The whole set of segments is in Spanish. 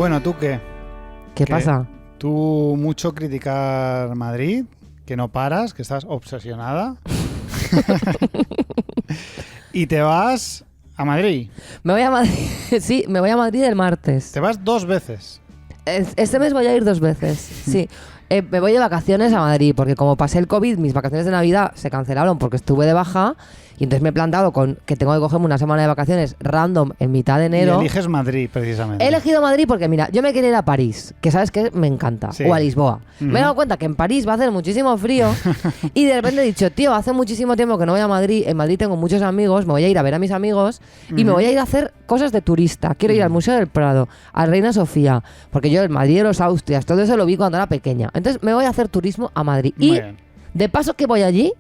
Bueno, ¿tú qué? ¿Qué pasa? Tú mucho criticar Madrid, que no paras, que estás obsesionada. Y te vas a Madrid. Me voy a Madrid. Sí, me voy a Madrid el martes. Te vas 2 veces. Este mes voy a ir 2 veces, sí. Me voy de vacaciones a Madrid, porque como pasé el COVID, mis vacaciones de Navidad se cancelaron porque estuve de baja, y entonces me he plantado con que tengo que cogerme una semana de vacaciones random en mitad de enero. Y eliges Madrid, precisamente. He elegido Madrid porque, mira, yo me quería ir a París, que sabes que me encanta, Sí. o a Lisboa. Me he dado cuenta que en París va a hacer muchísimo frío y de repente he dicho, tío, hace muchísimo tiempo que no voy a Madrid, en Madrid tengo muchos amigos, me voy a ir a ver a mis amigos y me voy a ir a hacer cosas de turista. Quiero ir al Museo del Prado, a Reina Sofía, porque yo el Madrid de los Austrias, todo eso lo vi cuando era pequeña. Entonces me voy a hacer turismo a Madrid. Muy Y bien. de paso que voy allí,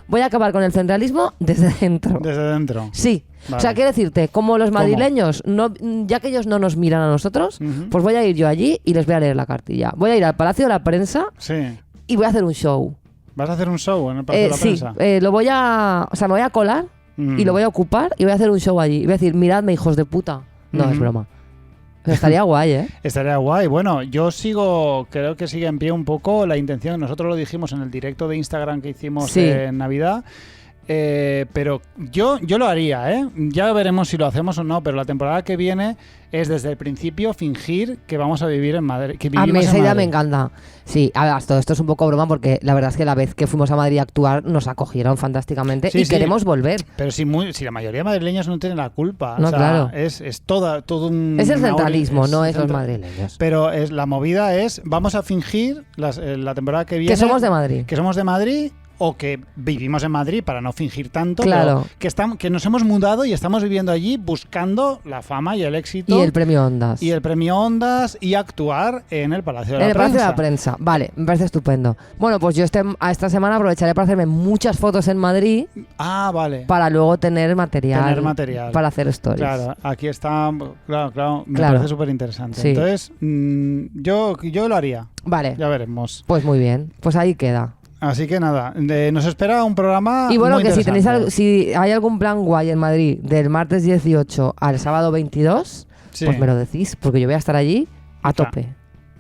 voy a acabar con el centralismo desde dentro. Desde dentro. Sí. Vale. O sea, quiero decirte, como los ¿Cómo? madrileños, no, ya que ellos no nos miran a nosotros, pues voy a ir yo allí y les voy a leer la cartilla. Voy a ir al Palacio de la Prensa Sí. y voy a hacer un show. ¿Vas a hacer un show en el Palacio de la Sí, Prensa? lo voy a... O sea, me voy a colar y lo voy a ocupar y voy a hacer un show allí. Y voy a decir, miradme, hijos de puta. No, es broma. Pero estaría guay, ¿eh? Estaría guay. Bueno, creo que sigue en pie un poco la intención. Nosotros lo dijimos en el directo de Instagram que hicimos Sí. en Navidad. Pero yo lo haría, ¿eh? Ya veremos si lo hacemos o no, pero la temporada que viene es desde el principio fingir que vamos a vivir en Madrid. Que A mí vivimos esa en idea me Madrid. encanta. Sí, a ver, todo esto es un poco broma porque la verdad es que la vez que fuimos a Madrid a actuar nos acogieron fantásticamente Sí, y sí. queremos volver. Pero si la mayoría de madrileños no tienen la culpa. No, o sea, claro. Es todo un... Es el una centralismo, no es los centra- madrileños. Pero la movida es, vamos a fingir la temporada que viene... Que somos de Madrid. Que somos de Madrid o que vivimos en Madrid para no fingir tanto. Claro. Pero que nos hemos mudado y estamos viviendo allí buscando la fama y el éxito. Y el premio Ondas. Y el premio Ondas y actuar en el Palacio de la En el Prensa. Palacio de la Prensa. Vale, me parece estupendo. Bueno, pues yo esta semana aprovecharé para hacerme muchas fotos en Madrid Ah, vale. para luego tener material. Para hacer stories. Claro, aquí está. Claro. Me Claro. parece súper interesante. Sí. Entonces, yo lo haría. Vale. Ya veremos. Pues muy bien. Pues ahí queda. Así que nada, nos espera un programa. Y bueno, muy que si interesante. si hay algún plan guay en Madrid del martes 18 al sábado 22, Sí. pues me lo decís, porque yo voy a estar allí a tope.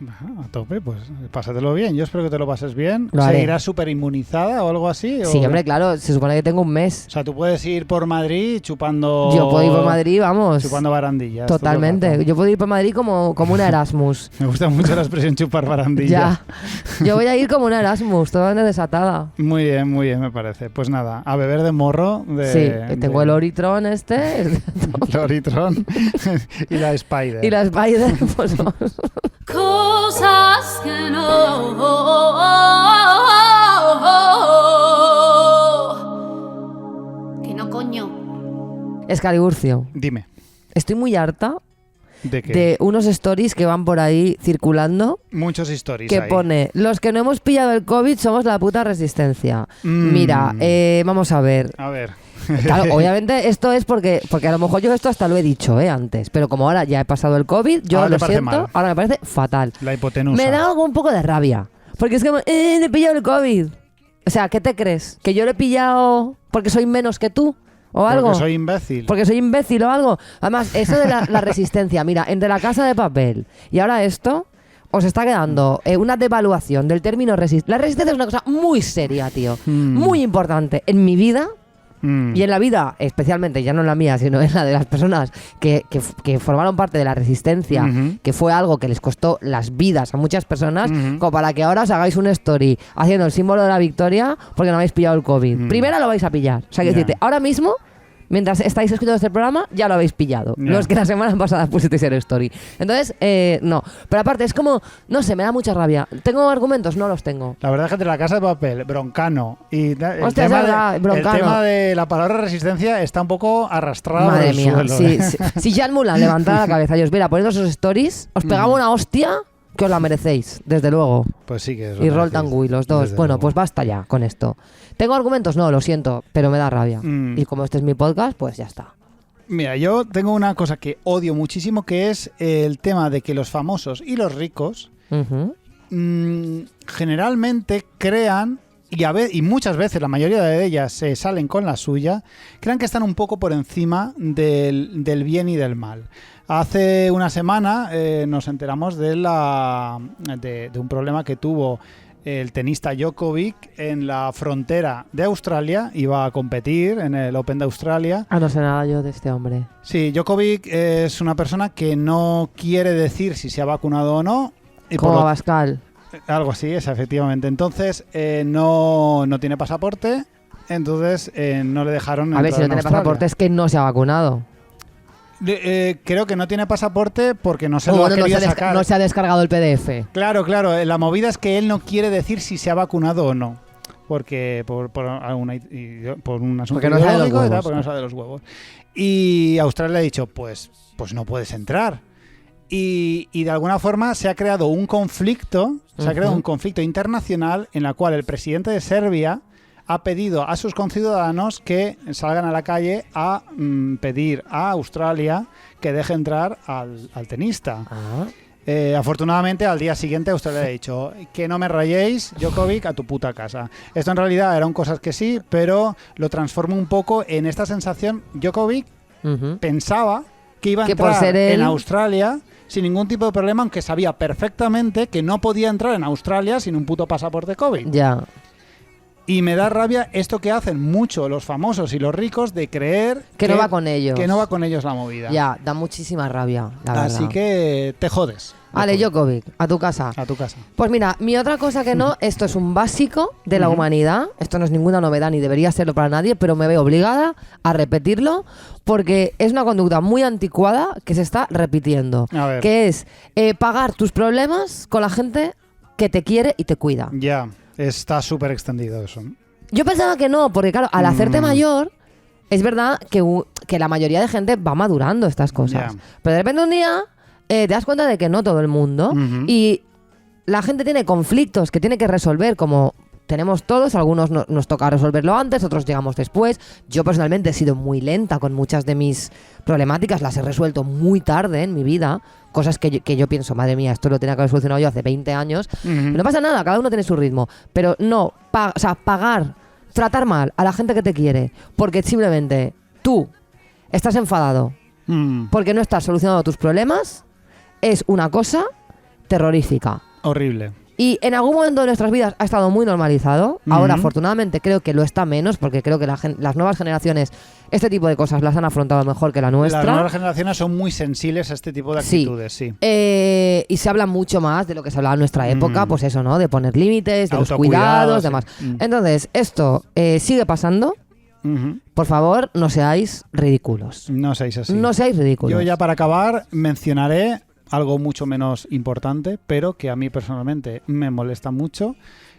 Ajá, a tope, pues pásatelo bien. Yo espero que te lo pases bien. Lo haré. ¿Seguirás súper inmunizada o algo así? Sí, ¿O hombre, claro, se supone que tengo un mes. O sea, tú puedes ir por Madrid chupando... Yo puedo ir por Madrid, vamos. Chupando barandillas. todo el Totalmente. rato. Yo puedo ir por Madrid como una Erasmus. Me gusta mucho la expresión chupar barandillas. Ya. Yo voy a ir como una Erasmus, toda desatada. Muy bien, me parece. Pues nada, a beber de morro. Sí, tengo el Oritron este. Loritron y la Spider. Y la Spider, pues Cosas que no coño. Escaliburcio. Dime, Estoy muy harta ¿de qué? de unos stories que van por ahí circulando Muchos stories que ahí. pone, los que no hemos pillado el COVID somos la puta resistencia. Mira, vamos a ver. A ver. Claro, obviamente esto es porque a lo mejor yo esto hasta lo he dicho antes, pero como ahora ya he pasado el COVID, yo Ahora te lo parece siento, mal. ahora me parece fatal. La hipotenusa. Me da un poco de rabia, porque es como, he pillado el COVID. O sea, ¿qué te crees? ¿Que yo lo he pillado porque soy menos que tú? ¿O algo? Porque soy imbécil. Porque soy imbécil o algo. Además, eso de la resistencia, mira, entre la Casa de Papel y ahora esto, os está quedando una devaluación del término resistencia. La resistencia es una cosa muy seria, tío. Muy importante en mi vida. Y en la vida, especialmente, ya no en la mía, sino en la de las personas que formaron parte de la resistencia, que fue algo que les costó las vidas a muchas personas, como para que ahora os hagáis un story haciendo el símbolo de la victoria porque no habéis pillado el COVID. Primero lo vais a pillar. O sea, que Ya. decirte, ahora mismo, mientras estáis escuchando este programa, ya lo habéis pillado. Ya. Los que la semana pasada pusisteis el story. Entonces, no. Pero aparte, es como, no sé, me da mucha rabia. ¿Tengo argumentos? No los tengo. La verdad es que entre la Casa de Papel, Broncano y el, Hostia, es verdad, Broncano. el tema de la palabra resistencia está un poco arrastrado por Madre el mía, suelo. si Jean Mulan levantara la cabeza y os viera poniendo esos stories, os pegaba una hostia que os la merecéis, desde luego. Pues sí que es Y verdad, Roll Tanguy, los dos. desde Bueno, luego. pues basta ya con esto. ¿Tengo argumentos? No, lo siento, pero me da rabia. Mm. Y como este es mi podcast, pues ya está. Mira, yo tengo una cosa que odio muchísimo, que es el tema de que los famosos y los ricos Ujú. generalmente crean, y muchas veces, la mayoría de ellas se salen con la suya, crean que están un poco por encima del bien y del mal. Hace una semana nos enteramos de un problema que tuvo el tenista Djokovic en la frontera de Australia. Iba a competir en el Open de Australia. No sé nada yo de este hombre. Sí, Djokovic es una persona que no quiere decir si se ha vacunado o no. Y Como Abascal. Algo así, es efectivamente. Entonces, no tiene pasaporte, entonces no le dejaron entrar. A ver, si no tiene pasaporte es que no se ha vacunado. Creo que no tiene pasaporte porque no se lo ha querido sacar. No se ha descargado el PDF. Claro. La movida es que él no quiere decir si se ha vacunado o no. Porque por un asunto porque no sabe ideológico los y tal, huevos. porque no sabe de los huevos. Y Australia le ha dicho, pues no puedes entrar. Y de alguna forma se ha creado un conflicto, internacional en la cual el presidente de Serbia ha pedido a sus conciudadanos que salgan a la calle a pedir a Australia que deje entrar al tenista. Afortunadamente, al día siguiente Australia ha dicho que no me rayéis, Djokovic, a tu puta casa. Esto en realidad eran cosas que sí, pero lo transformo un poco en esta sensación. Djokovic pensaba que iba a entrar por ser él... en Australia sin ningún tipo de problema, aunque sabía perfectamente que no podía entrar en Australia sin un puto pasaporte COVID. Ya. Y me da rabia esto que hacen mucho los famosos y los ricos de creer que no va con ellos. Que no va con ellos la movida. Ya, da muchísima rabia, la verdad. Así que te jodes. Vale, Djokovic, a tu casa. A tu casa. Pues mira, mi otra cosa que no, esto es un básico de la humanidad, esto no es ninguna novedad ni debería serlo para nadie, pero me veo obligada a repetirlo porque es una conducta muy anticuada que se está repitiendo. A ver. Que es pagar tus problemas con la gente que te quiere y te cuida. Ya, está súper extendido eso. Yo pensaba que no, porque claro, al hacerte mayor, es verdad que la mayoría de gente va madurando estas cosas. Ya. Pero de repente un día te das cuenta de que no todo el mundo. Y la gente tiene conflictos que tiene que resolver, como tenemos todos. Algunos nos toca resolverlo antes, otros llegamos después. Yo personalmente he sido muy lenta con muchas de mis problemáticas. Las he resuelto muy tarde en mi vida. Cosas que yo pienso, madre mía, esto lo tenía que haber solucionado yo hace 20 años. No pasa nada, cada uno tiene su ritmo. Pero no, pagar, tratar mal a la gente que te quiere, porque simplemente tú estás enfadado porque no estás solucionando tus problemas, es una cosa terrorífica. Horrible. Y en algún momento de nuestras vidas ha estado muy normalizado. Ahora, afortunadamente, creo que lo está menos, porque creo que las nuevas generaciones este tipo de cosas las han afrontado mejor que la nuestra. Las nuevas generaciones son muy sensibles a este tipo de actitudes, sí. Y se habla mucho más de lo que se hablaba en nuestra época, pues eso, ¿no? De poner límites, de los cuidados, demás. Entonces, esto sigue pasando. Por favor, no seáis ridículos. No seáis así. No seáis ridículos. Yo ya para acabar mencionaré algo mucho menos importante, pero que a mí personalmente me molesta mucho,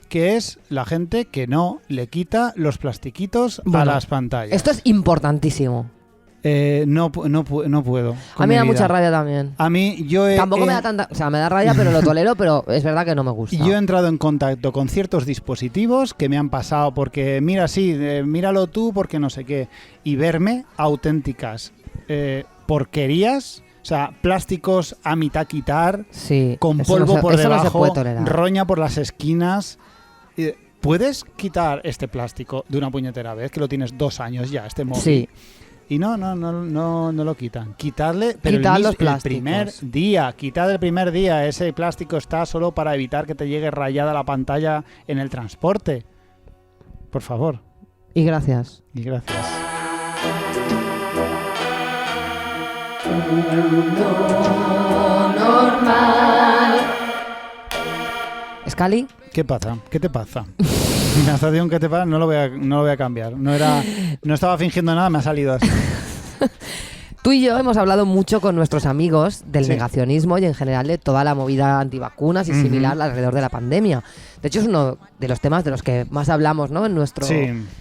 que es la gente que no le quita los plastiquitos a las pantallas. Esto es importantísimo. No puedo. A mí me da mucha rabia también. A mí tampoco me da tanta... O sea, me da rabia, pero lo tolero, pero es verdad que no me gusta. Yo he entrado en contacto con ciertos dispositivos que me han pasado porque, mira, sí, míralo tú porque no sé qué, y verme auténticas porquerías. O sea, plásticos a mitad quitar, sí, con polvo por debajo, no se puede tolerar. Roña por las esquinas. ¿Puedes quitar este plástico de una puñetera vez? Que lo tienes 2 años ya, este móvil. Sí. Y no lo quitan. Quitarle, pero Quitar el primer día. Quitar el primer día. Ese plástico está solo para evitar que te llegue rayada la pantalla en el transporte. Por favor. Y gracias. Y gracias. Normal. ¿Scali? ¿Qué pasa? ¿Qué te pasa? La estación que te pasa no lo voy a cambiar. No estaba fingiendo nada, me ha salido así. Tú y yo hemos hablado mucho con nuestros amigos del negacionismo y en general de toda la movida antivacunas y similar alrededor de la pandemia. De hecho, es uno de los temas de los que más hablamos, ¿no? En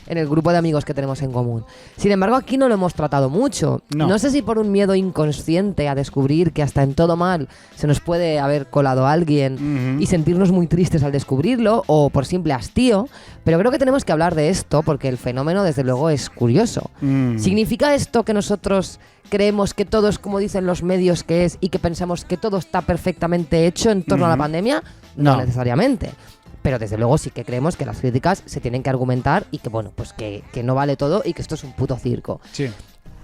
el grupo de amigos que tenemos en común. Sin embargo, aquí no lo hemos tratado mucho. No sé si por un miedo inconsciente a descubrir que hasta en todo mal se nos puede haber colado alguien y sentirnos muy tristes al descubrirlo, o por simple hastío, pero creo que tenemos que hablar de esto porque el fenómeno, desde luego, es curioso. ¿Significa esto que nosotros creemos que todo es como dicen los medios que es y que pensamos que todo está perfectamente hecho en torno a la pandemia? No necesariamente. Pero desde luego sí que creemos que las críticas se tienen que argumentar y que, bueno, pues que no vale todo y que esto es un puto circo. Sí.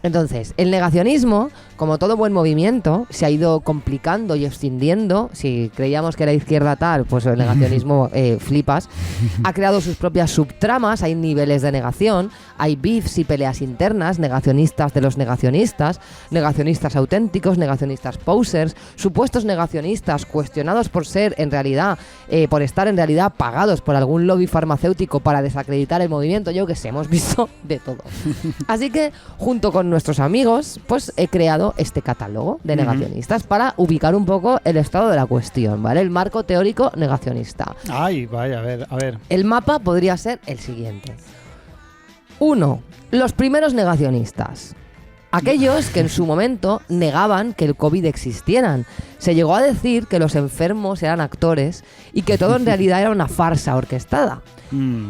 Entonces, el negacionismo, como todo buen movimiento, se ha ido complicando y extendiendo. Si creíamos que era izquierda tal, pues el negacionismo flipas. Ha creado sus propias subtramas, hay niveles de negación, hay beefs y peleas internas, negacionistas de los negacionistas auténticos, negacionistas posers, supuestos negacionistas cuestionados por ser en realidad, por estar en realidad pagados por algún lobby farmacéutico para desacreditar el movimiento. Yo que sé, hemos visto de todo. Así que, junto con nuestros amigos, pues he creado este catálogo de negacionistas para ubicar un poco el estado de la cuestión, ¿vale? El marco teórico negacionista. Ay, vaya, a ver. El mapa podría ser el siguiente. 1. Los primeros negacionistas. Aquellos que en su momento negaban que el COVID existieran. Se llegó a decir que los enfermos eran actores y que todo en realidad era una farsa orquestada.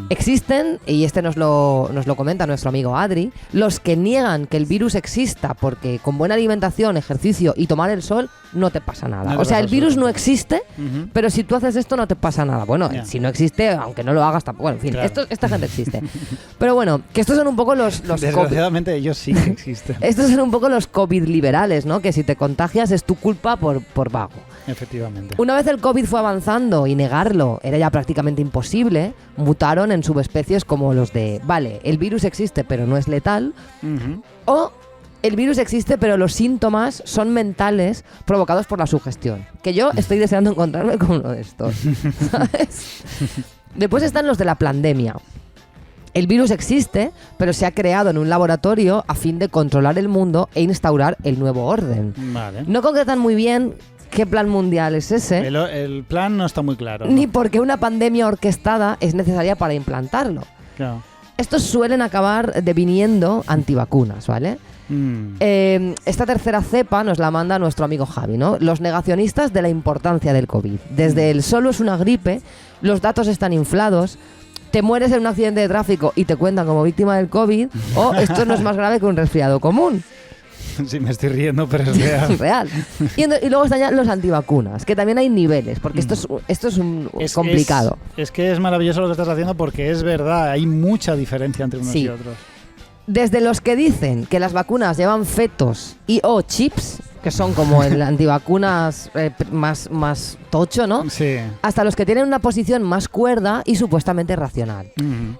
Existen, y este nos lo comenta nuestro amigo Adri, los que niegan que el virus exista porque con buena alimentación, ejercicio y tomar el sol no te pasa nada. No, o sea, el virus no absolutamente. existe, pero si tú haces esto no te pasa nada. Bueno, si no existe, aunque no lo hagas tampoco. Bueno, en fin, Claro. esta gente existe. Pero bueno, que estos son un poco los Desgraciadamente ellos sí que existen. estos son un poco los COVID liberales, ¿no? Que si te contagias es tu culpa por vago. Efectivamente. Una vez el COVID fue avanzando y negarlo era ya prácticamente imposible, mutaron en subespecies como los de, vale, el virus existe pero no es letal, o el virus existe pero los síntomas son mentales provocados por la sugestión. Que yo estoy deseando encontrarme con uno de estos, ¿sabes? Después están los de la pandemia. El virus existe, pero se ha creado en un laboratorio a fin de controlar el mundo e instaurar el nuevo orden. Vale. No concretan muy bien qué plan mundial es ese, El plan no está muy claro, ¿no? ni por qué una pandemia orquestada es necesaria para implantarlo. Claro. Estos suelen acabar deviniendo antivacunas, ¿vale? Esta tercera cepa nos la manda nuestro amigo Javi, ¿no? Los negacionistas de la importancia del COVID. Desde el solo es una gripe, los datos están inflados, te mueres en un accidente de tráfico y te cuentan como víctima del COVID, o esto no es más grave que un resfriado común. Sí, me estoy riendo, pero es real. Es real. Y luego están ya los antivacunas, que también hay niveles, porque esto es complicado. Es que es maravilloso lo que estás haciendo porque es verdad, hay mucha diferencia entre unos Sí. y otros. Desde los que dicen que las vacunas llevan fetos y o chips, que son como el antivacunas más tocho, ¿no? Sí. Hasta los que tienen una posición más cuerda y supuestamente racional.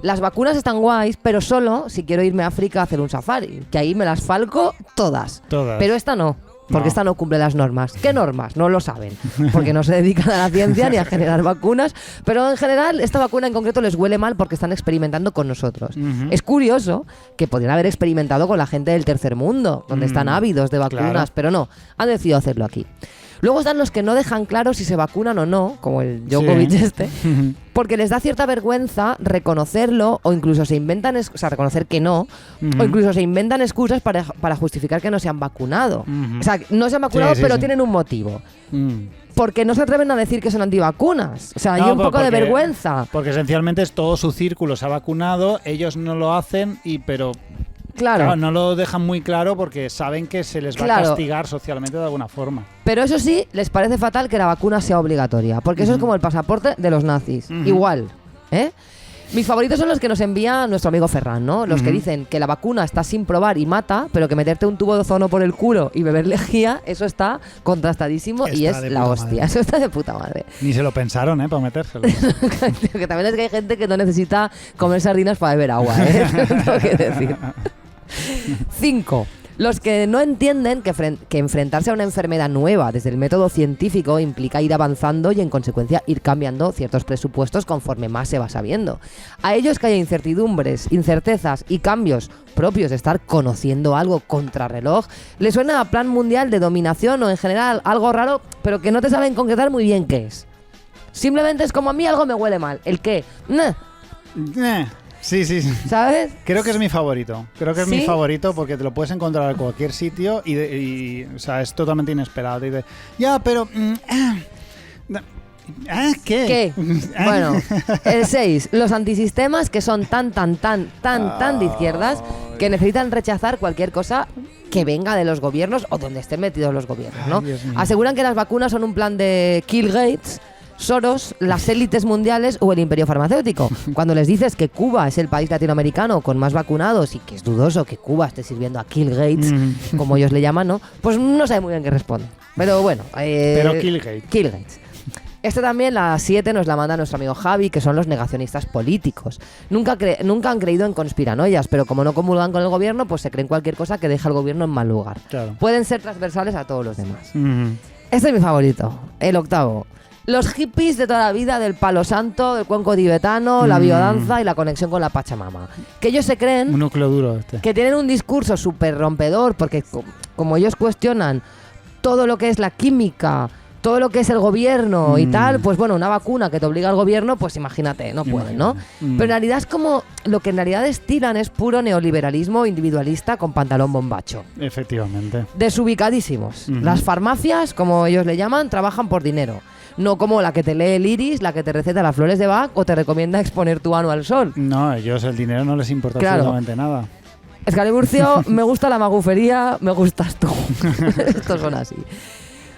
Las vacunas están guays, pero solo si quiero irme a África a hacer un safari, que ahí me las falco todas. Todas. Pero esta no. Porque No. esta no cumple las normas. ¿Qué normas? No lo saben. Porque no se dedican a la ciencia ni a generar vacunas. Pero en general, esta vacuna en concreto les huele mal porque están experimentando con nosotros. Es curioso que podrían haber experimentado con la gente del tercer mundo, donde están ávidos de vacunas, claro. pero no. Han decidido hacerlo aquí. Luego están los que no dejan claro si se vacunan o no, como el Djokovic este, porque les da cierta vergüenza reconocerlo o incluso se inventan, reconocer que no, o incluso se inventan excusas para justificar que no se han vacunado. O sea, no se han vacunado, Sí, pero sí. tienen un motivo. Porque no se atreven a decir que son antivacunas. O sea, hay No, un poco de porque- vergüenza. Porque esencialmente es todo su círculo se ha vacunado, ellos no lo hacen, pero Claro. no lo dejan muy claro porque saben que se les va a Claro. castigar socialmente de alguna forma. Pero eso sí, les parece fatal que la vacuna sea obligatoria, porque eso es como el pasaporte de los nazis. Igual, ¿eh? Mis favoritos son los que nos envía nuestro amigo Ferran, ¿no? Los que dicen que la vacuna está sin probar y mata, pero que meterte un tubo de ozono por el culo y beber lejía, eso está contrastadísimo y Está es de la puta hostia. madre. Eso está de puta madre. Ni se lo pensaron, para metérselo. Que también es que hay gente que no necesita comer sardinas para beber agua, ¿eh? Tengo que decir. 5. Los que no entienden que enfrentarse a una enfermedad nueva desde el método científico implica ir avanzando y en consecuencia ir cambiando ciertos presupuestos conforme más se va sabiendo. A ellos que haya incertidumbres, incertezas y cambios propios de estar conociendo algo contrarreloj, les suena a plan mundial de dominación o en general algo raro, pero que no te saben concretar muy bien qué es. Simplemente es como a mí algo me huele mal. ¿El qué? Sí. ¿Sabes? Creo que es mi favorito. Creo que es ¿Sí? mi favorito porque te lo puedes encontrar en cualquier sitio y, o sea, es totalmente inesperado. Te dice, ya, pero... ¿Qué? ¿Qué? Bueno, el 6. Los antisistemas que son tan de izquierdas que necesitan rechazar cualquier cosa que venga de los gobiernos o donde estén metidos los gobiernos, ¿no? Ay, Dios mío. Aseguran que las vacunas son un plan de Kill Gates, Soros, las élites mundiales o el imperio farmacéutico. Cuando les dices que Cuba es el país latinoamericano con más vacunados y que es dudoso que Cuba esté sirviendo a Bill Gates, como ellos le llaman, ¿no? Pues no sabe muy bien qué responde. Pero bueno. Pero Bill Gates. Esta también, la 7, nos la manda nuestro amigo Javi, que son los negacionistas políticos. Nunca han creído en conspiranoias, pero como no comulgan con el gobierno, pues se creen cualquier cosa que deja al gobierno en mal lugar. Claro. Pueden ser transversales a todos los demás. Este es mi favorito, el 8. Los hippies de toda la vida, del palo santo, del cuenco tibetano, la biodanza y la conexión con la Pachamama. Que ellos se creen un núcleo duro este. Que tienen un discurso súper rompedor, porque como ellos cuestionan todo lo que es la química, todo lo que es el gobierno y tal, pues bueno, una vacuna que te obliga al gobierno, pues imagínate, no pueden, ¿no? Pero en realidad es como, lo que en realidad estilan es puro neoliberalismo individualista con pantalón bombacho. Efectivamente. Desubicadísimos. Las farmacias, como ellos le llaman, trabajan por dinero. No como la que te lee el iris, la que te receta las flores de Bach o te recomienda exponer tu ano al sol. No, ellos el dinero no les importa absolutamente nada. Escaliburcio, me gusta la magufería, me gustas tú. Estos son así.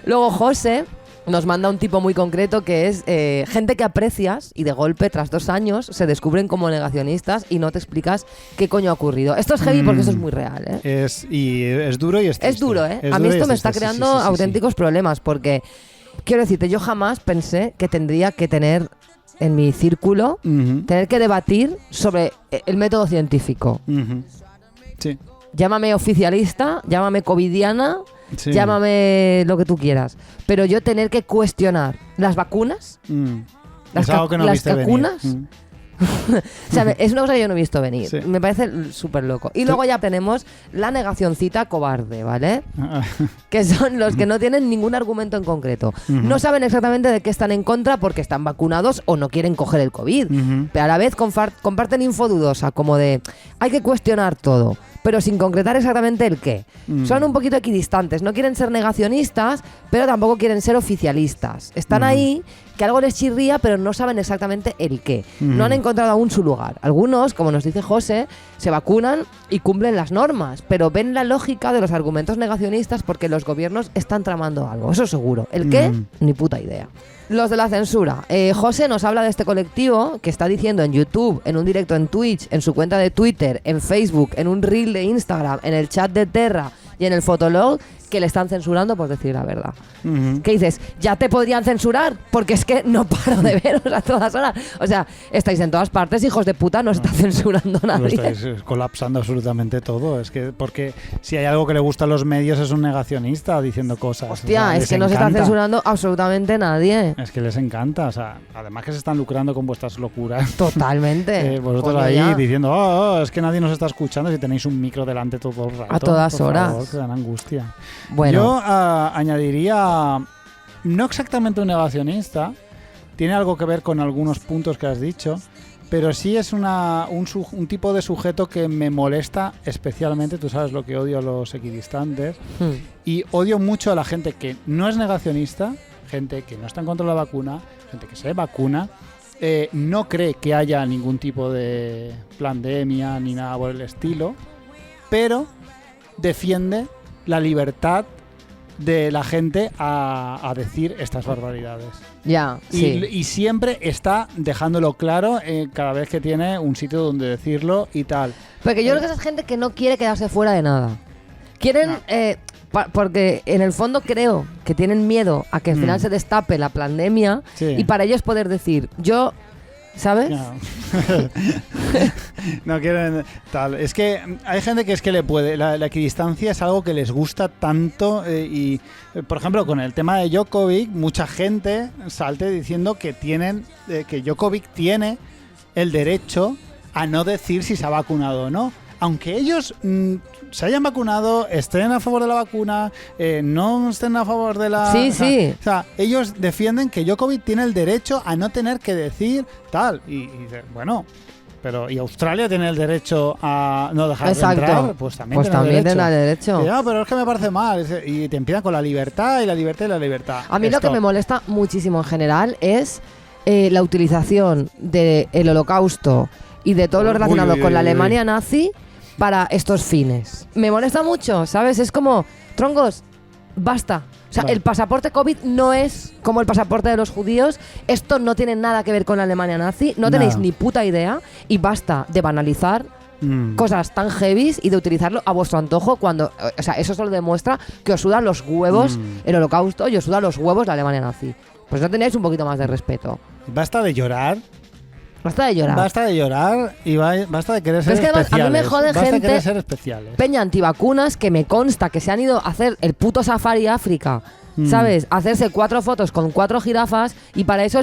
Luego José nos manda un tipo muy concreto que es gente que aprecias y de golpe, tras 2 años, se descubren como negacionistas y no te explicas qué coño ha ocurrido. Esto es heavy porque esto es muy real, ¿eh? Es duro y es triste. Es duro, ¿eh? A mí esto me está creando auténticos problemas porque, quiero decirte, yo jamás pensé que tendría que tener en mi círculo, tener que debatir sobre el método científico. Sí. Llámame oficialista, llámame covidiana, sí, llámame lo que tú quieras. Pero yo tener que cuestionar las vacunas, es algo que no las viste vacunas, o sea, es una cosa que yo no he visto venir. Sí. Me parece súper loco. Y luego ya tenemos la negacioncita cobarde, ¿vale? Que son los que no tienen ningún argumento en concreto. No saben exactamente de qué están en contra porque están vacunados o no quieren coger el COVID. Pero a la vez comparten info dudosa, como de hay que cuestionar todo, pero sin concretar exactamente el qué. Son un poquito equidistantes. No quieren ser negacionistas, pero tampoco quieren ser oficialistas. Están ahí, que algo les chirría, pero no saben exactamente el qué. No han encontrado aún su lugar. Algunos, como nos dice José, se vacunan y cumplen las normas, pero ven la lógica de los argumentos negacionistas porque los gobiernos están tramando algo. Eso seguro. ¿El qué? Ni puta idea. Los de la censura. José nos habla de este colectivo que está diciendo en YouTube, en un directo en Twitch, en su cuenta de Twitter, en Facebook, en un reel de Instagram, en el chat de Terra y en el Fotolog, que le están censurando por decir la verdad. ¿Qué dices? Ya te podrían censurar, porque es que no paro de veros a todas horas. O sea, estáis en todas partes, hijos de puta, no está censurando nadie. Lo estáis colapsando absolutamente todo. Es que porque si hay algo que le gusta a los medios es un negacionista diciendo cosas. Hostia, o sea, es que no se está censurando absolutamente nadie. Es que les encanta. O sea, además que se están lucrando con vuestras locuras. Totalmente. Vosotros Coño, ahí ya. diciendo, es que nadie nos está escuchando si tenéis un micro delante todo el rato. A todas por horas. Favor, que dan angustia. Bueno. Yo añadiría, no exactamente un negacionista, tiene algo que ver con algunos puntos que has dicho, pero sí es un tipo de sujeto que me molesta especialmente. Tú sabes lo que odio a los equidistantes, y odio mucho a la gente que no es negacionista, gente que no está en contra de la vacuna, gente que se vacuna, no cree que haya ningún tipo de pandemia ni nada por el estilo, pero defiende la libertad de la gente a decir estas barbaridades. Ya, sí. Y siempre está dejándolo claro cada vez que tiene un sitio donde decirlo y tal. Porque yo creo que esa es gente que no quiere quedarse fuera de nada. Quieren... porque en el fondo creo que tienen miedo a que al final se destape la pandemia, sí, y para ellos poder decir, yo... ¿Sabes? No. No quieren tal. Es que hay gente que es que le puede. La equidistancia es algo que les gusta tanto. Y, por ejemplo, con el tema de Djokovic, mucha gente salte diciendo que que Djokovic tiene el derecho a no decir si se ha vacunado o no. Aunque ellos se hayan vacunado, estén a favor de la vacuna, no estén a favor de la... Sí, sí. O sea, ellos defienden que Djokovic tiene el derecho a no tener que decir tal. Y bueno, pero ¿y Australia tiene el derecho a no dejar de entrar? Pues también tendrá derecho. No, pero es que me parece mal. Y te empiezan con la libertad y la libertad y la libertad. A mí lo que me molesta muchísimo en general es la utilización del Holocausto y de todo lo relacionado con la Alemania nazi para estos fines. Me molesta mucho, ¿sabes? Es como, troncos, basta. O sea, Vale. el pasaporte COVID no es como el pasaporte de los judíos. Esto no tiene nada que ver con la Alemania nazi. No tenéis Nada. ni puta idea. Y basta de banalizar cosas tan heavies y de utilizarlo a vuestro antojo cuando... O sea, eso solo demuestra que os sudan los huevos el holocausto y os sudan los huevos la Alemania nazi. Pues no tenéis un poquito más de respeto. Basta de llorar. Basta de llorar. Basta de llorar y basta de querer ser Pero es que además, a mí me especiales. jode Basta de gente- querer ser especiales. Peña antivacunas que me consta que se han ido a hacer el puto safari a África, ¿sabes? Hacerse 4 fotos con 4 jirafas y para eso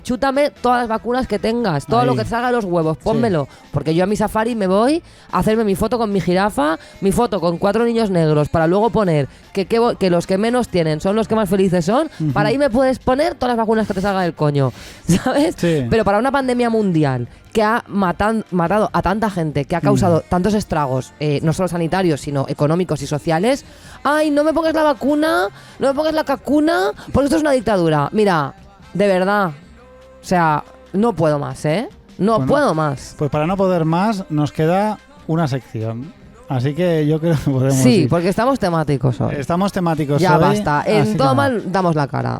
chútame todas las vacunas que tengas, todo Ahí. lo que te salga de los huevos, pónmelo. Porque yo a mi safari me voy a hacerme mi foto con mi jirafa, mi foto con 4 niños negros, para luego poner que los que menos tienen son los que más felices son. Para ahí me puedes poner todas las vacunas que te salgan del coño, ¿sabes? Sí. Pero para una pandemia mundial que ha matado a tanta gente, que ha causado tantos estragos, no solo sanitarios, sino económicos y sociales. Ay, no me pongas la vacuna, no me pongas la cacuna, porque esto es una dictadura. Mira, de verdad, o sea, no puedo más, ¿eh? No Bueno, puedo más. Pues para no poder más, nos queda una sección. Así que yo creo que podemos Sí, ir. porque estamos temáticos hoy. Estamos temáticos Ya hoy, basta. así En que todo nada. mal damos la cara.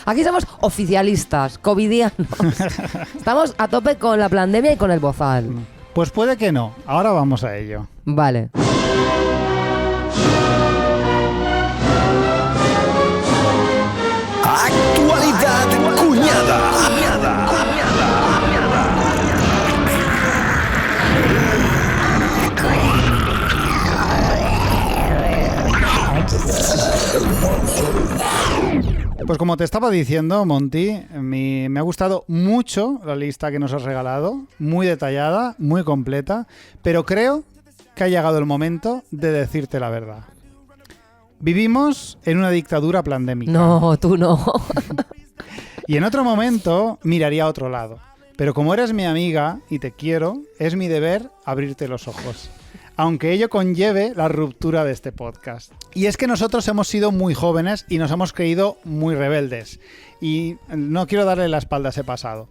Aquí somos oficialistas, covidianos. Estamos a tope con la pandemia y con el bozal. Pues puede que no. Ahora vamos a ello. Vale. Actualidad cuñada. Pues como te estaba diciendo, Monty, me ha gustado mucho la lista que nos has regalado. Muy detallada, muy completa. Pero creo que ha llegado el momento de decirte la verdad. Vivimos en una dictadura pandémica. No, tú no. Y en otro momento miraría a otro lado. Pero como eres mi amiga y te quiero, es mi deber abrirte los ojos. Aunque ello conlleve la ruptura de este podcast. Y es que nosotros hemos sido muy jóvenes y nos hemos creído muy rebeldes. Y no quiero darle la espalda a ese pasado.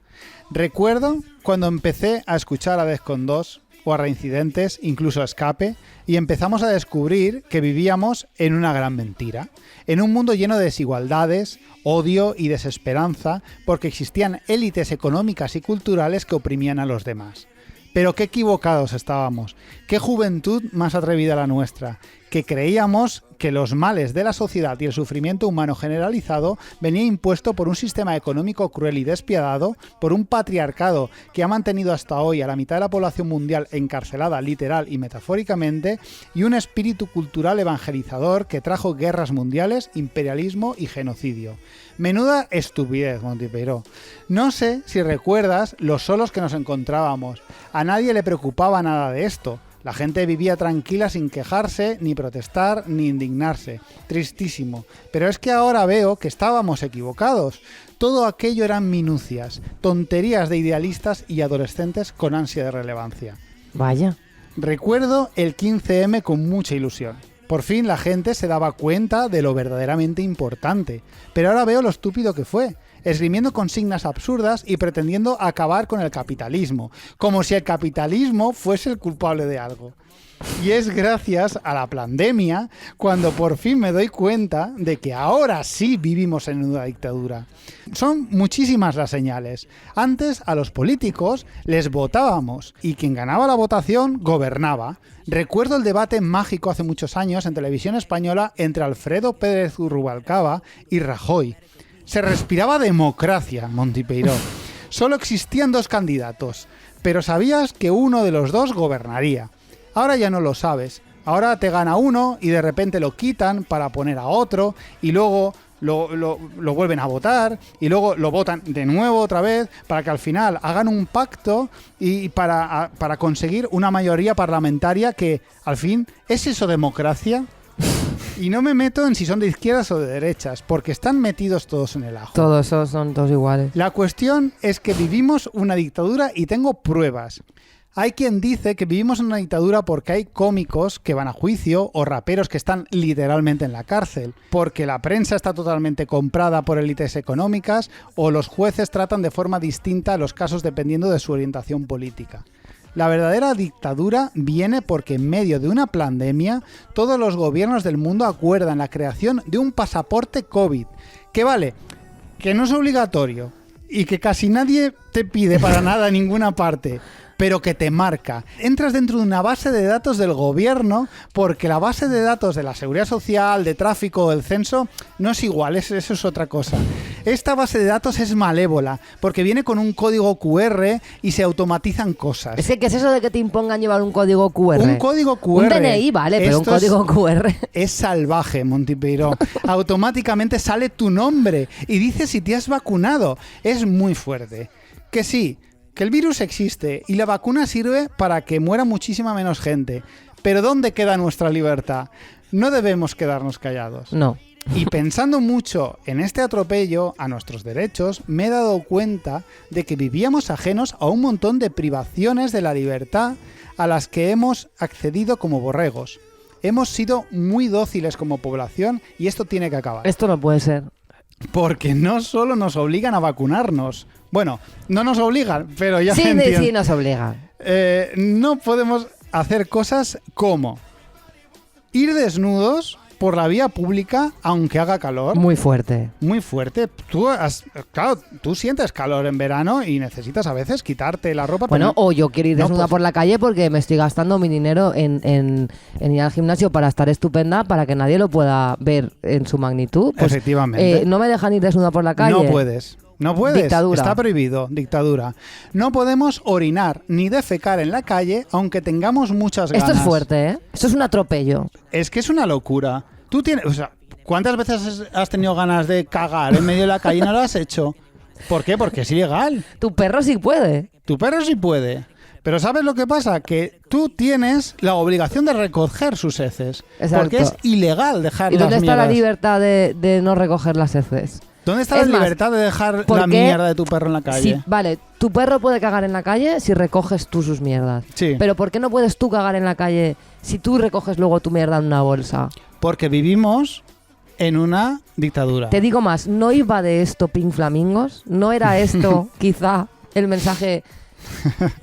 Recuerdo cuando empecé a escuchar a Defcon 2 o a Reincidentes, incluso a Escape, y empezamos a descubrir que vivíamos en una gran mentira. En un mundo lleno de desigualdades, odio y desesperanza porque existían élites económicas y culturales que oprimían a los demás. Pero qué equivocados estábamos, qué juventud más atrevida la nuestra, que creíamos que los males de la sociedad y el sufrimiento humano generalizado venía impuesto por un sistema económico cruel y despiadado, por un patriarcado que ha mantenido hasta hoy a la mitad de la población mundial encarcelada literal y metafóricamente, y un espíritu cultural evangelizador que trajo guerras mundiales, imperialismo y genocidio. Menuda estupidez, Monty Peiró. No sé si recuerdas lo solos que nos encontrábamos. A nadie le preocupaba nada de esto. La gente vivía tranquila sin quejarse, ni protestar, ni indignarse. Tristísimo. Pero es que ahora veo que estábamos equivocados. Todo aquello eran minucias, tonterías de idealistas y adolescentes con ansia de relevancia. Vaya. Recuerdo el 15M con mucha ilusión. Por fin la gente se daba cuenta de lo verdaderamente importante. Pero ahora veo lo estúpido que fue. Esgrimiendo consignas absurdas y pretendiendo acabar con el capitalismo, como si el capitalismo fuese el culpable de algo. Y es gracias a la pandemia cuando por fin me doy cuenta de que ahora sí vivimos en una dictadura. Son muchísimas las señales. Antes a los políticos les votábamos y quien ganaba la votación gobernaba. Recuerdo el debate mágico hace muchos años en televisión española entre Alfredo Pérez Rubalcaba y Rajoy. Se respiraba democracia, Monty Peiró. Solo existían 2 candidatos, pero sabías que uno de los 2 gobernaría. Ahora ya no lo sabes. Ahora te gana uno y de repente lo quitan para poner a otro y luego lo vuelven a votar y luego lo votan de nuevo otra vez para que al final hagan un pacto y para conseguir una mayoría parlamentaria que al fin ¿es eso democracia? Y no me meto en si son de izquierdas o de derechas, porque están metidos todos en el ajo. Todos esos son todos iguales. La cuestión es que vivimos una dictadura y tengo pruebas. Hay quien dice que vivimos en una dictadura porque hay cómicos que van a juicio o raperos que están literalmente en la cárcel, porque la prensa está totalmente comprada por élites económicas o los jueces tratan de forma distinta los casos dependiendo de su orientación política. La verdadera dictadura viene porque en medio de una pandemia todos los gobiernos del mundo acuerdan la creación de un pasaporte COVID. Que vale, que no es obligatorio y que casi nadie te pide para nada en ninguna parte, pero que te marca. Entras dentro de una base de datos del gobierno porque la base de datos de la Seguridad Social, de tráfico, del censo, no es igual, eso es otra cosa. Esta base de datos es malévola porque viene con un código QR y se automatizan cosas. Es que, ¿qué es eso de que te impongan llevar un código QR? Un código QR. Un DNI, vale, pero un Esto código QR. Es salvaje, Montipeiro. Automáticamente sale tu nombre y dice si te has vacunado. Es muy fuerte. Que sí, que el virus existe y la vacuna sirve para que muera muchísima menos gente. Pero ¿dónde queda nuestra libertad? No debemos quedarnos callados. No. Y pensando mucho en este atropello a nuestros derechos, me he dado cuenta de que vivíamos ajenos a un montón de privaciones de la libertad a las que hemos accedido como borregos. Hemos sido muy dóciles como población y esto tiene que acabar. Esto no puede ser. Porque no solo nos obligan a vacunarnos. Bueno, no nos obligan, pero ya Sí, me entiendes. sí, nos obligan. No podemos hacer cosas como ir desnudos por la vía pública aunque haga calor. Muy fuerte. Muy fuerte. Claro, tú sientes calor en verano y necesitas a veces quitarte la ropa. Bueno, pero o yo quiero ir no, desnuda pues- por la calle porque me estoy gastando mi dinero en ir al gimnasio para estar estupenda, para que nadie lo pueda ver en su magnitud. Pues, Efectivamente. no me dejan ir desnuda por la calle. No puedes. No puedes. Dictadura. Está prohibido. Dictadura. No podemos orinar ni defecar en la calle aunque tengamos muchas ganas. Esto es fuerte, ¿eh? Esto es un atropello. Es que es una locura. Tú tienes... O sea, ¿cuántas veces has tenido ganas de cagar en medio de la calle y no lo has hecho? ¿Por qué? Porque es ilegal. Tu perro sí puede. Tu perro sí puede. Pero ¿sabes lo que pasa? Que tú tienes la obligación de recoger sus heces. Exacto. Porque es ilegal dejar ¿Y las dónde está la mierdas. libertad de no recoger las heces? ¿Dónde está Es la más, libertad de dejar ¿por la qué? mierda de tu perro en la calle? Sí, vale, tu perro puede cagar en la calle si recoges tú sus mierdas. Sí. Pero ¿por qué no puedes tú cagar en la calle si tú recoges luego tu mierda en una bolsa? Porque vivimos en una dictadura. Te digo más, ¿no iba de esto Pink Flamingos? ¿No era esto quizá el mensaje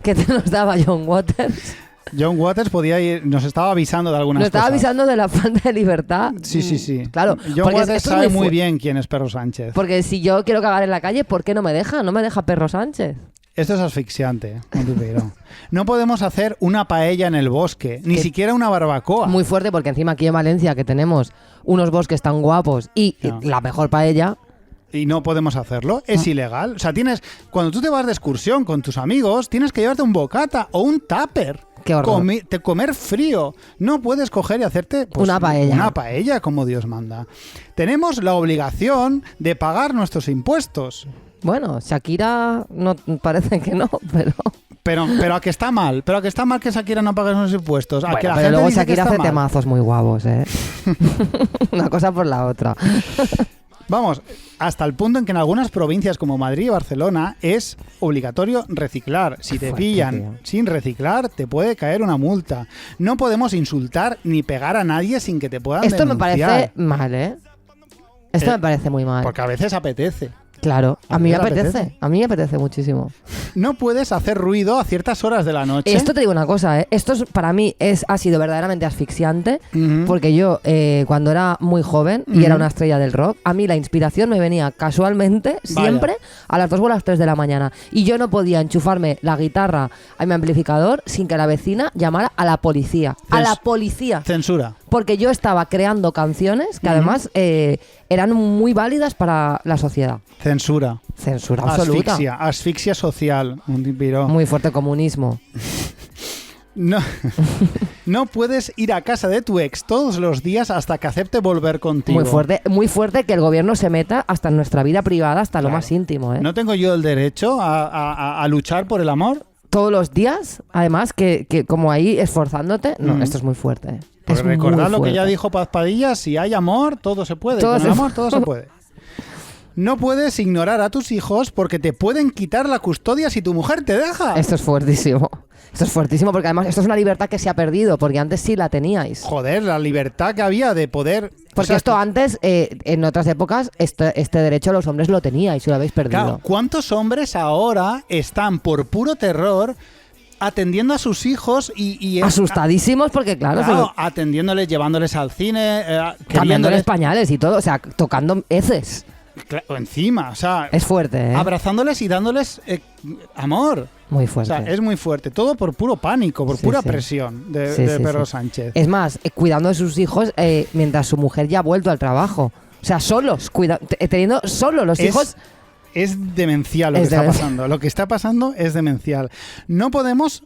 que te nos daba John Waters? John Waters podía ir, nos estaba avisando de algunas Nos estaba cosas. avisando de la falta de libertad. Sí, sí, sí. Claro, John porque Waters esto es sabe muy fu- bien quién es Perro Sánchez. Porque si yo quiero cagar en la calle, ¿por qué no me deja? No me deja Perro Sánchez. Esto es asfixiante, Montipeiro. No podemos hacer una paella en el bosque, ni Que- siquiera una barbacoa. Muy fuerte, porque encima aquí en Valencia, que tenemos unos bosques tan guapos y Ya. la mejor paella, Y no podemos hacerlo, Ah. es ilegal. O sea, cuando tú te vas de excursión con tus amigos, tienes que llevarte un bocata o un tupper. Qué horror. Comer frío. No puedes coger y hacerte pues, Una paella. Una paella como Dios manda. Tenemos la obligación de pagar nuestros impuestos. bueno, Shakira no parece que no, pero... Pero a que está mal. Pero a que está mal que Shakira no pague sus impuestos. A Bueno, que la pero gente luego dice que Shakira está hace mal. temazos muy guapos, ¿eh? Una cosa por la otra. Vamos, hasta el punto en que en algunas provincias como Madrid y Barcelona es obligatorio reciclar. Si te Fuerte, pillan tío. sin reciclar, te puede caer una multa. No podemos insultar ni pegar a nadie sin que te puedan Esto me denunciar. parece mal, ¿eh? Esto Eh, me parece muy mal. Porque a veces apetece. Claro, a mí me ¿A ti te apetece. apetece? A mí me apetece muchísimo. No puedes hacer ruido a ciertas horas de la noche. Esto te digo una cosa, ¿eh? Esto para mí ha sido verdaderamente asfixiante. Ujú. Porque yo, cuando era muy joven y era una estrella del rock, a mí la inspiración me venía casualmente, siempre, a las 2 o las 3 de la mañana. Y yo no podía enchufarme la guitarra a mi amplificador sin que la vecina llamara a la policía. A la policía. Censura. Porque yo estaba creando canciones que además eran muy válidas para la sociedad. Censura. Censura absoluta. Asfixia social. Un piro. Muy fuerte comunismo. No, no puedes ir a casa de tu ex todos los días hasta que acepte volver contigo. Muy fuerte que el gobierno se meta hasta en nuestra vida privada, hasta lo Claro. más íntimo, ¿eh? ¿No tengo yo el derecho a luchar por el amor? Todos los días, además, que como ahí esforzándote. No, esto es muy fuerte. ¿eh? Porque Es muy recordad lo que ya fuerte. dijo Paz Padilla, si hay amor, todo se puede. Todo Con se el amor, puede. todo se puede. No puedes ignorar a tus hijos porque te pueden quitar la custodia si tu mujer te deja. Esto es fuertísimo. Esto es fuertísimo porque además esto es una libertad que se ha perdido, porque antes sí la teníais. Joder, la libertad que había de poder... Porque o sea, esto antes, en otras épocas, este derecho los hombres lo teníais y lo habéis perdido. Claro, ¿cuántos hombres ahora están por puro terror atendiendo a sus hijos y Asustadísimos porque, claro, atendiéndoles, llevándoles al cine, cambiándoles pañales y todo, o sea, tocando heces. Encima, o sea, Es fuerte, ¿eh? abrazándoles y dándoles amor. Muy O fuerte. sea, es muy fuerte. Todo por puro pánico, por Sí, pura sí. presión de Sí, sí, Pedro sí. Sánchez. Es más, cuidando de sus hijos mientras su mujer ya ha vuelto al trabajo. O sea, solos, teniendo solo los hijos. Es demencial lo que está pasando. Lo que está pasando es demencial. No podemos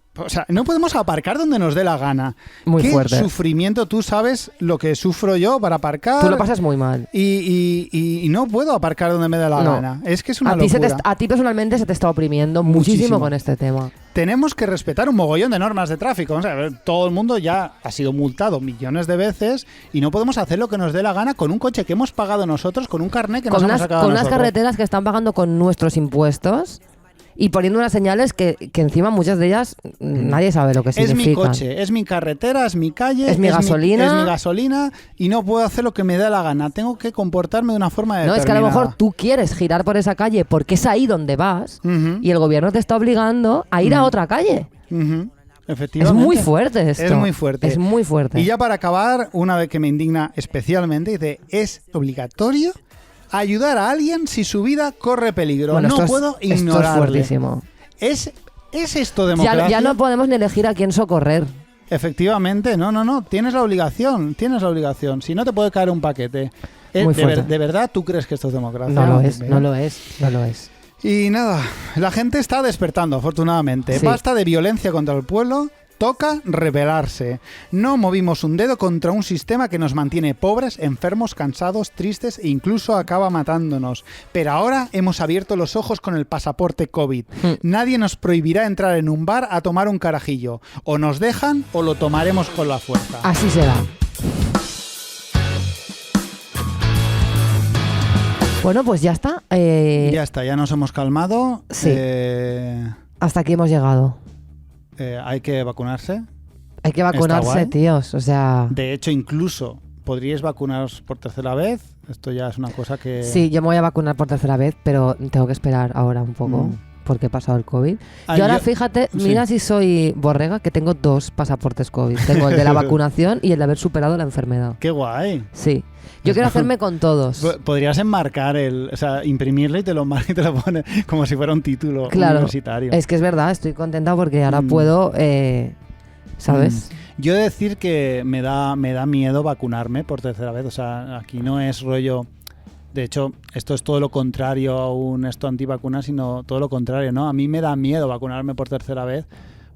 aparcar donde nos dé la gana. Muy Qué fuerte. sufrimiento. Tú sabes lo que sufro yo para aparcar. Tú lo pasas muy mal. Y no puedo aparcar donde me dé la No. gana. Es que es una A ti, locura. a ti personalmente se te está oprimiendo muchísimo con este tema. Tenemos que respetar un mogollón de normas de tráfico. O sea, todo el mundo ya ha sido multado millones de veces y no podemos hacer lo que nos dé la gana con un coche que hemos pagado nosotros, con un carnet que nos hemos sacado Con unas nosotros. carreteras que están pagando con nuestros impuestos y poniendo unas señales que encima muchas de ellas nadie sabe lo que Es significan. mi coche, es mi carretera, es mi calle, Es mi gasolina. es mi gasolina y no puedo hacer lo que me dé la gana. Tengo que comportarme de una forma No, determinada. es que a lo mejor tú quieres girar por esa calle porque es ahí donde vas Ujú, y el gobierno te está obligando a ir a otra calle. ujú. Es Efectivamente. muy fuerte esto. Es muy fuerte. Es muy fuerte. Y ya para acabar, una vez que me indigna especialmente, dice, es obligatorio ayudar a alguien si su vida corre peligro. Bueno, No esto puedo esto es ignorarle. fuertísimo. ¿Es esto democracia? Ya no podemos ni elegir a quién socorrer. Efectivamente, no. Tienes la obligación. Si no te puede caer un paquete. Muy fuerte. ¿De verdad tú crees que esto es democracia? No lo es, Bien. no lo es, no lo es. Y nada, la gente está despertando, afortunadamente. Sí. Basta de violencia contra el pueblo, toca rebelarse. No movimos un dedo contra un sistema que nos mantiene pobres, enfermos, cansados, tristes e incluso acaba matándonos. Pero ahora hemos abierto los ojos con el pasaporte COVID. Nadie nos prohibirá entrar en un bar a tomar un carajillo. O nos dejan o lo tomaremos con la fuerza. Así será. Bueno, pues ya está. Ya está, ya nos hemos calmado. Sí. Hasta aquí hemos llegado. Hay que vacunarse. Hay que Está vacunarse, guay. tíos. O sea, De hecho, incluso podríais vacunaros por tercera vez. Esto ya es una cosa que... sí, yo me voy a vacunar por tercera vez, pero tengo que esperar ahora un poco. Porque he pasado el COVID. Yo ahora, fíjate, mira si soy borrega, que tengo 2 pasaportes COVID. Tengo el de la vacunación y el de haber superado la enfermedad. ¡Qué guay! Sí. Yo quiero hacerme con todos. Podrías enmarcar o sea, imprimirle y te lo marca y te lo pone como si fuera un título Claro. universitario. Es que es verdad, estoy contenta porque ahora puedo, ¿sabes? Yo he de decir que me da miedo vacunarme por tercera vez. O sea, aquí no es rollo... De hecho, esto es todo lo contrario a un esto antivacuna, sino todo lo contrario, ¿no? A mí me da miedo vacunarme por tercera vez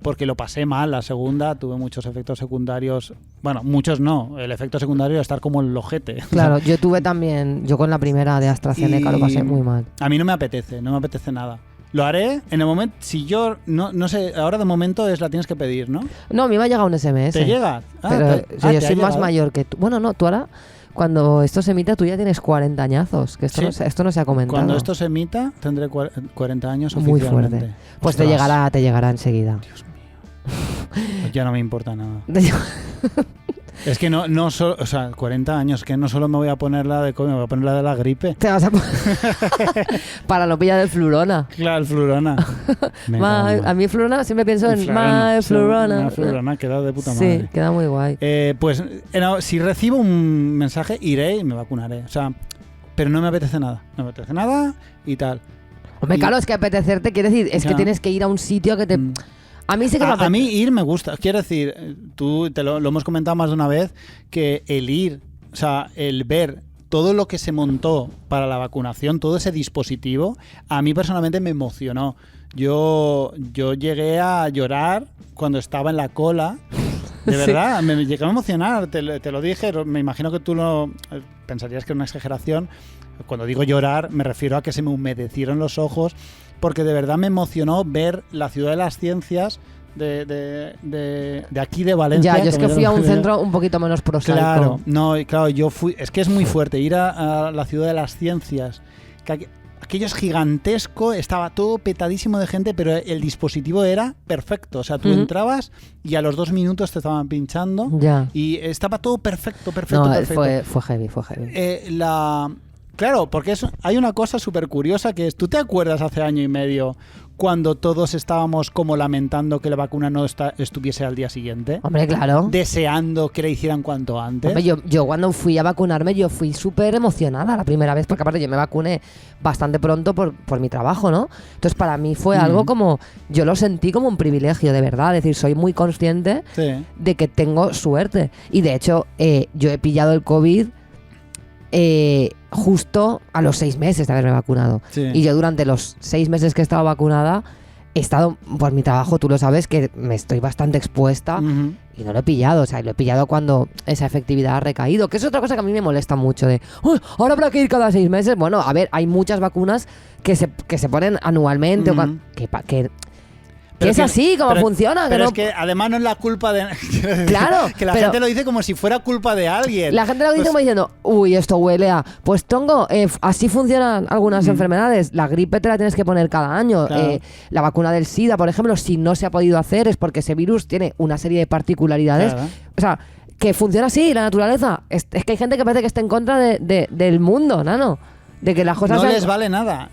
porque lo pasé mal la segunda, tuve muchos efectos secundarios. Bueno, muchos no. El efecto secundario era estar como el ojete. Claro, yo tuve también, yo con la primera de AstraZeneca lo pasé muy mal. A mí no me apetece nada. Lo haré en el momento, si yo, no sé, ahora de momento la tienes que pedir, ¿no? No, me iba a llegar un SMS. ¿Te llega? Pero ¿te yo ha soy más llegado? mayor que tú. Bueno, no, tú ahora, cuando esto se emita, tú ya tienes 40 años, que esto, Sí. esto no se ha comentado. Cuando esto se emita, tendré 40 años Muy oficialmente. fuerte. Pues Ostras, te llegará enseguida. pues ya no me importa nada. Es que no solo, o sea, 40 años, que no solo me voy a poner la de COVID, me voy a poner la de la gripe. Te vas a para no pillar el flurona. Claro, el flurona. Me cago en A mí flurona siempre pienso en flurona. my flurona. Una flurona, queda de puta Sí, madre. queda muy guay. Pues si recibo un mensaje, iré y me vacunaré. O sea, pero no me apetece nada. No me apetece nada y tal. Hombre, claro, es que apetecerte, quiere decir, es que Ya. tienes que ir a un sitio que te... A mí sí que me A apetece. mí ir me gusta. Quiero decir, tú lo hemos comentado más de una vez, que el ir, o sea, el ver todo lo que se montó para la vacunación, todo ese dispositivo, a mí personalmente me emocionó. Yo llegué a llorar cuando estaba en la cola. De verdad, me llegué a emocionar, te lo dije, me imagino que tú pensarías que es una exageración. Cuando digo llorar, me refiero a que se me humedecieron los ojos, porque de verdad me emocionó ver la ciudad de las ciencias de aquí de Valencia. Ya, yo es que como fui a un lo- centro un poquito menos prosaico. Claro, no, y claro, yo fui. Es que es muy fuerte ir a la ciudad de las ciencias. Aquello es gigantesco, estaba todo petadísimo de gente, pero el dispositivo era perfecto. O sea, tú entrabas y a los 2 minutos te estaban pinchando Ya. y estaba todo perfecto. No, fue heavy. Claro, porque hay una cosa súper curiosa que es, ¿tú te acuerdas hace año y medio cuando todos estábamos como lamentando que la vacuna no estuviese al día siguiente? Hombre, claro. Deseando que la hicieran cuanto antes. Hombre, yo cuando fui a vacunarme, yo fui súper emocionada la primera vez, porque aparte yo me vacuné bastante pronto por mi trabajo, ¿no? Entonces para mí fue algo como, yo lo sentí como un privilegio, de verdad, es decir, soy muy consciente de que tengo suerte. Y de hecho, yo he pillado el COVID justo a los 6 meses de haberme vacunado. Sí. Y yo durante los 6 meses que he estado vacunada, he estado, por mi trabajo, tú lo sabes, que me estoy bastante expuesta y no lo he pillado. O sea, lo he pillado cuando esa efectividad ha recaído, que es otra cosa que a mí me molesta mucho de, ahora habrá que ir cada 6 meses. Bueno, a ver, hay muchas vacunas que se ponen anualmente o que es así como funciona. Pero que es que además no es la culpa de... Claro. Que la gente lo dice como si fuera culpa de alguien. La gente lo dice como diciendo, uy, esto huele a... Pues tongo, así funcionan algunas enfermedades. La gripe te la tienes que poner cada año. Claro. La vacuna del SIDA, por ejemplo, si no se ha podido hacer es porque ese virus tiene una serie de particularidades. Claro. O sea, que funciona así, la naturaleza. Es que hay gente que parece que está en contra del mundo, nano. De que las cosas no les vale nada,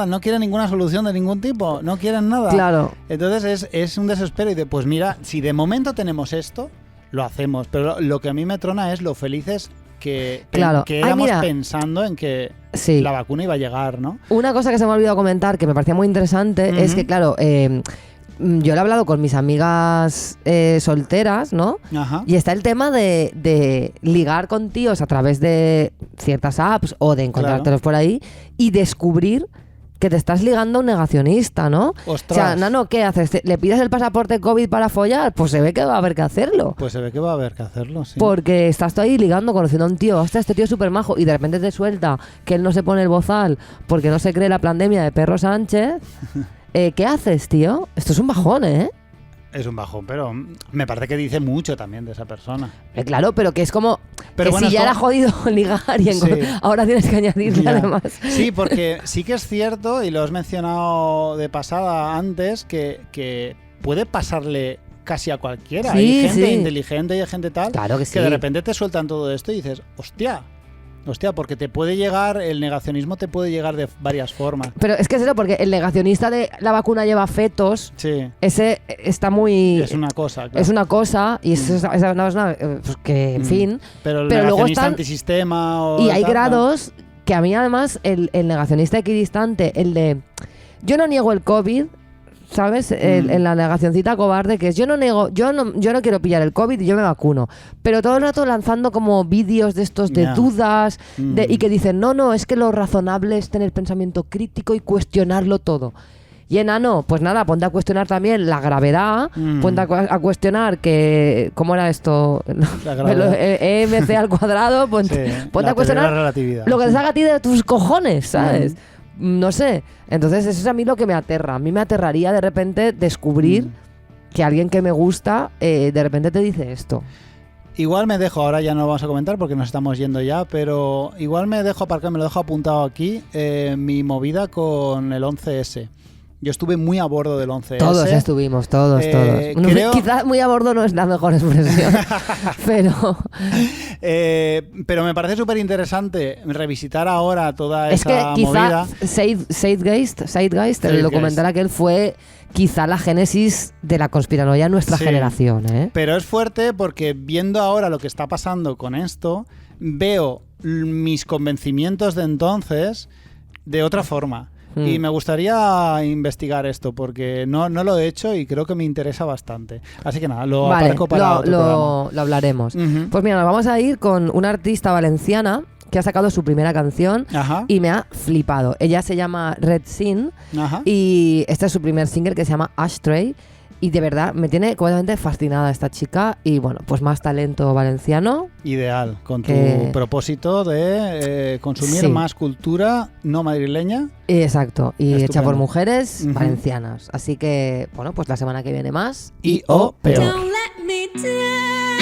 no quieren ninguna solución de ningún tipo, no quieren nada. Claro. Entonces es un desespero y pues mira, si de momento tenemos esto, lo hacemos, pero lo que a mí me trona es lo felices que éramos pensando en que la vacuna iba a llegar, ¿no? Una cosa que se me ha olvidado comentar, que me parecía muy interesante, es que claro, yo lo he hablado con mis amigas solteras, ¿no? Ajá. Y está el tema de ligar con tíos a través de ciertas apps o de encontrártelos por ahí y descubrir que te estás ligando a un negacionista, ¿no? Ostras. O sea, nano, ¿qué haces? ¿Le pides el pasaporte COVID para follar? Pues se ve que va a haber que hacerlo. Pues se ve que va a haber que hacerlo, sí. Porque estás tú ahí ligando, conociendo a un tío, hostia, este tío es súper majo, y de repente te suelta que él no se pone el bozal porque no se cree la pandemia de Perro Sánchez. ¿Qué haces, tío? Esto es un bajón, ¿eh? Es un bajón, pero me parece que dice mucho también de esa persona. Claro, pero que es como pero que bueno, si ya era jodido ligar y ahora tienes que añadirle además. Sí, porque sí que es cierto, y lo has mencionado de pasada antes, que puede pasarle casi a cualquiera. Sí, hay gente inteligente y hay gente tal claro que de repente te sueltan todo esto y dices, hostia, porque te puede llegar, el negacionismo te puede llegar de varias formas. Pero es que es eso, porque el negacionista de la vacuna lleva fetos, sí. Ese está muy... Es una cosa, claro. Es una cosa, y es una cosa pues que, en fin... Pero el luego negacionista antisistema... Y hay grados que a mí además, el negacionista equidistante, el de... Yo no niego el COVID... ¿Sabes? En la negacioncita cobarde que es yo no quiero pillar el COVID y yo me vacuno. Pero todo el rato lanzando como vídeos de estos de dudas y que dicen, no, es que lo razonable es tener pensamiento crítico y cuestionarlo todo. Y enano, pues nada, ponte a cuestionar también la gravedad, ponte a cuestionar que... ¿Cómo era esto? EMC al cuadrado, ponte a cuestionar lo que te salga a ti de tus cojones, ¿sabes? No sé. Entonces eso es a mí lo que me aterra. A mí me aterraría de repente descubrir que alguien que me gusta de repente te dice esto. Igual me dejo, ahora ya no lo vamos a comentar porque nos estamos yendo ya, pero igual me dejo aparcar, me lo dejo apuntado aquí, mi movida con el 11S. Yo estuve muy a bordo del 11S. Todos estuvimos, todos. Quizás muy a bordo no es la mejor expresión, pero me parece súper interesante revisitar ahora toda esa movida. Es que quizá Zeitgeist, el documental aquel fue quizá la génesis de la conspiranoia en nuestra generación, ¿eh? Pero es fuerte porque viendo ahora lo que está pasando con esto, veo mis convencimientos de entonces de otra forma. Y me gustaría investigar esto porque no lo he hecho y creo que me interesa bastante. Así que nada, lo aparco para otro programa. Lo hablaremos. Pues mira, nos vamos a ir con una artista valenciana que ha sacado su primera canción y me ha flipado. Ella se llama Red Sin y este es su primer single que se llama Ashtray. Y de verdad me tiene completamente fascinada esta chica. Y bueno, pues más talento valenciano. Ideal, con tu propósito de consumir más cultura no madrileña. Exacto, y estupendo. Hecha por mujeres valencianas. Así que, bueno, pues la semana que viene más y o peor. Don't let me down.